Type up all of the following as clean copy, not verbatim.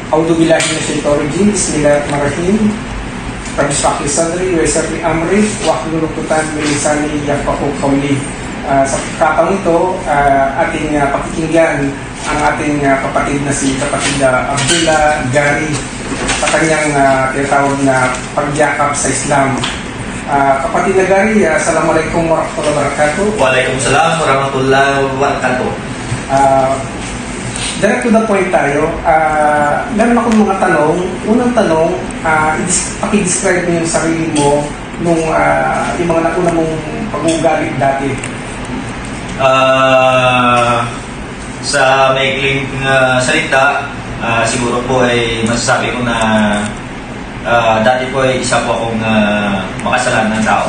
أعوذ بالله من الشيطان الرجيم بسم الله الرحمن الرحيم رب اشرح لي صدري ويسر لي أمري واحلul 'uqdatam min lisani yafqahu qawli. Sa pagkakataon ito, ating pakikinggan ang ating kapatid na si kapatid Abdullah Gary sa kanyang tinatawag na pagyakap sa Islam. Kapatid na Gary, Assalamualaikum warahmatullahi wabarakatuh. Waalaikumsalam warahmatullahi wabarakatuh. Direct to the point tayo. Meron akong mga tanong. Unang tanong, paki-describe mo yung sarili mo nung yung mga nakuna mong pag-uugali dati. Sa maikling salita, siguro po ay masasabi ko na dati po ay isa po akong makasalanan ng tao.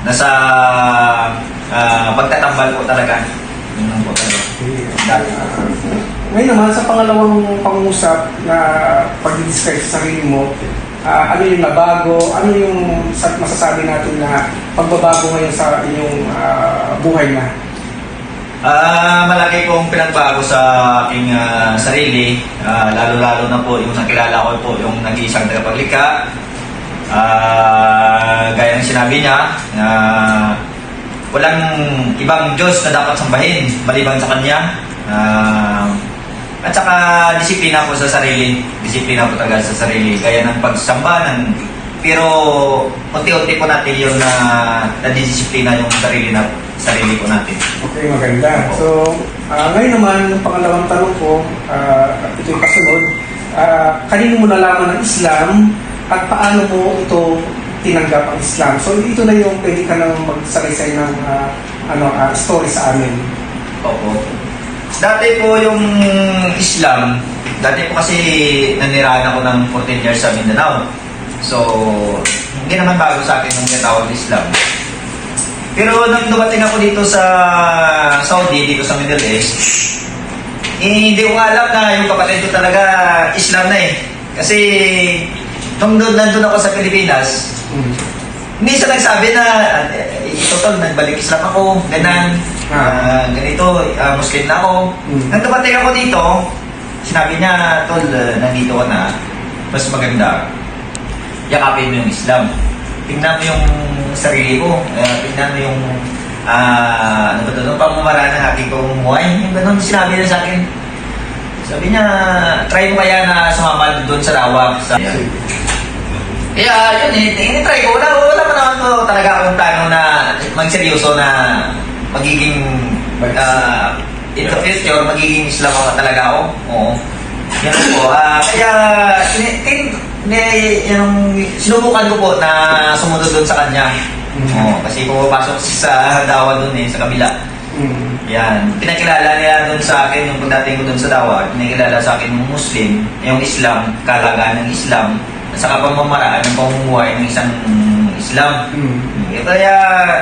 Nasa pagtatambal po talaga. Yun po talaga. Dati. Ngayon naman, sa pangalawang pangusap na pag-describe sa sarili mo, ano yung nabago, ano yung masasabi natin na pagbabago ngayon sa inyong buhay na? Malaki pong pinagbago sa aking sarili, lalo-lalo na po yung nakilala ko po yung nag-iisang tagapaglikha. Gaya ng sinabi niya, walang ibang Diyos na dapat sambahin maliban sa Kanya. At saka disiplina po sa sarili. Disiplina po talaga sa sarili. Gaya ng pagsamba pero unti-unti po natin yung nadidisiplina yung sarili po natin. Okay, maganda. So, ngayon naman, yung pangalawang tanong ko, ito yung kasunod. Kanino mo nalaman ng Islam at paano mo ito tinanggap ang Islam? So, ito na yung pwede ka nang magsalaysay ng story sa amin. Opo. Dati po yung Islam, dati po kasi nanirahan ako ng 14 years sa Mindanao. So, hindi naman bago sa akin yung tinatawag na Islam. Pero nang dumating ako dito sa Saudi, dito sa Middle East, hindi ko alam na yung kapatid ko talaga Islam na eh. Kasi nung nandun ako sa Pilipinas, hindi siya nagsabi na total, nagbalik Islam ako, ganito, Muslim na ako. Nang dumating ako dito, sinabi niya, tol, nandito ka na, mas maganda, yakapin mo yung Islam. Tingnan mo yung sarili ko, tingnan mo yung pamamaraan ng aking pamumuhay. Yung ganun, sinabi niya sa akin. Sabi niya, try mo kaya na sumama doon sa dawa. Kaya yun try ko. Wala pa naman po talaga akong plano na magseryoso na magiging in the future, magiging Islam ako talaga ako. Oo. Yan po. Kaya sinubukan ko po na sumunod doon sa kanya. Kasi pumapasok sa dawa doon sa kabila. Yan. Pinakilala niya doon sa akin, yung pagdating ko doon sa dawa, pinakilala sa akin yung Muslim, yung Islam, kalagaan ng Islam, at saka pamamaraan ng pamumuhay ng isang Islam. Kaya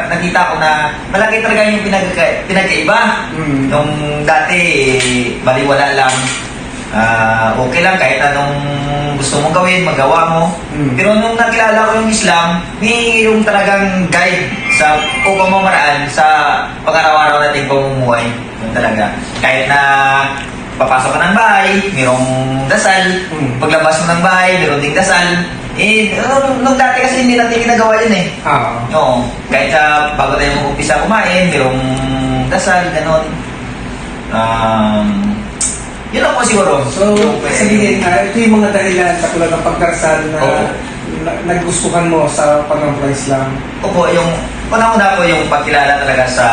nakita ko na malaki talaga yung pinagkaiba. Nung dati, baliwala lang. Okay lang kahit anong gusto mong gawin, magawa mo. Pero nung nakilala ko yung Islam, may yung talagang guide sa pamamaraan sa pag-araw-araw nating pamumuhay. Yun talaga. Kahit na papasok ka ng bahay, mayroong dasal. Paglabas mo ng bahay, mayroong ding dasal. Nung dati kasi hindi natin ginagawa yun eh. Oo. Kahit bago tayo mag-umpisa kumain, mayroong dasal, gano'n. Yun ako siguro. So, sabihin ito yung mga dahilan katulad ng pagdarasal na nagustuhan mo sa pag-araw Islam. Opo, yung una-una po yung pagkilala talaga sa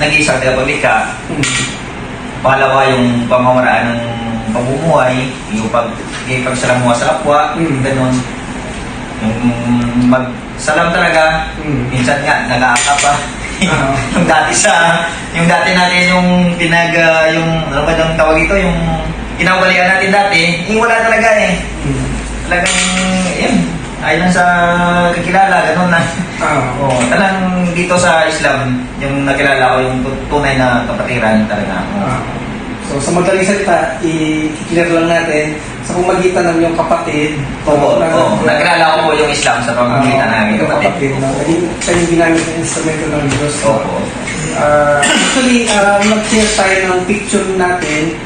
nag-iisang tagapaglikha. Pangalawa yung pamamaraan ng pamumuhay, yung pagsalamuha sa kapwa, ganun. Yung magsalam talaga, minsan nga, nag-aaka pa. Yung dati natin yung ano ba yung tawag ito, yung kinawalian natin dati, wala talaga eh. Talagang, yun, ayon sa kakilala, ganun na. Talagang dito sa Islam, yung nakilala ko, yung tunay na kapatiran talaga. So, sa madaling salita, i-clear lang natin sa pamagitan ng iyong kapatid. Nakilala ko po yung Islam sa pamagitan ng aming kapatid. Siya yung ginamit ng instrumento ng Diyos. Opo. Actually, nag-share tayo ng picture natin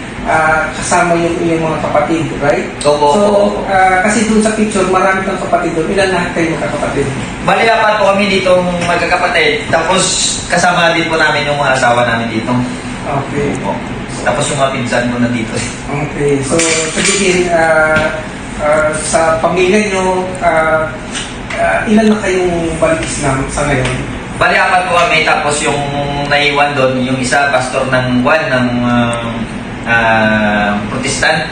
kasama yung iyong mga kapatid, right? Opo, So, opo. kasi doon sa picture, marami kang kapatid doon. Ilan lahat kayo magkakapatid? Bali, apat po kami dito magkakapatid. Tapos kasama din po namin yung mga asawa namin dito. Okay. Opo. Tapos yung mga pinsan ko na dito. Okay. So, sabihin, sa pamilya nyo, ilan na kayong balik Islam sa ngayon? Bali, apat po kami. Tapos yung naiwan doon, yung isa pastor ng Protestant.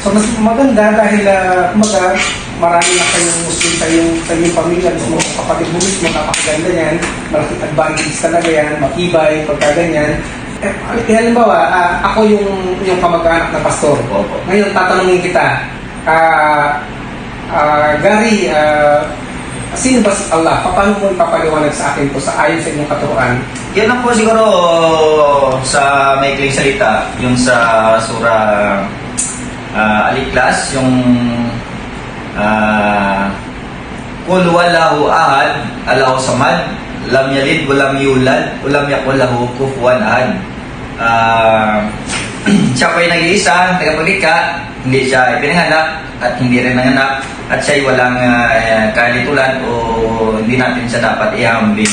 So mas maganda dahil kumaga marami na kayong Muslim sa inyong pamilya, mismo kapatid mo mismo, napakaganda yan, malaking advantage talaga yan, matibay, pagkaganyan. Halimbawa, ako yung kamag-anak na pastor. Opo. Ngayon, tatanungin kita, Gary, sino ba si Allah? Paano mo ipapaliwanag sa akin po sa ayon sa inyong katuruan? Yun lang po siguro sa maikling salita, yung sa surah Al-Ikhlas, yung Qul huwallahu ahad, Allahu samad, lam yalid walam yulad, walam yakul lahu kufuwan ahad. Siya po ay nag-iisa, tagapaglikha, hindi siya ipinanganak at hindi rin nanganak, at siya ay walang kalitulan o hindi natin siya dapat ihambing.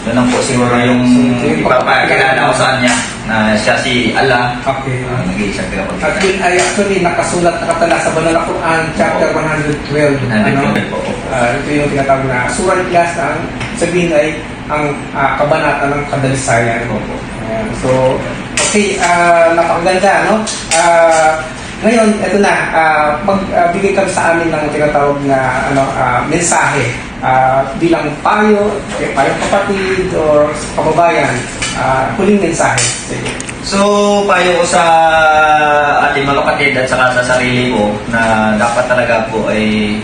Yun lang po siguro yung ipapakilala ko sa kanya na siya si Allah. Okay. Nag-iisang At tagapaglikha. yun ay actually nakasulat nakatala sa Banal na Quran, chapter 112. Po. Ito yung tinatawag na Surah Al-Ikhlas na ang sabihin ay ang kabanata ng kadalisayan. Ayan. So, okay, napakaganda, no? Ngayon, ito na, magbigay kami sa amin ng tinatawag na mensahe bilang payo, payong kapatid or kababayan, huling mensahe. Sige. So, payo ko sa ating mga kapatid at saka sa sarili ko na dapat talaga po ay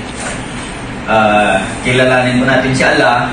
kilalanin mo natin si Allah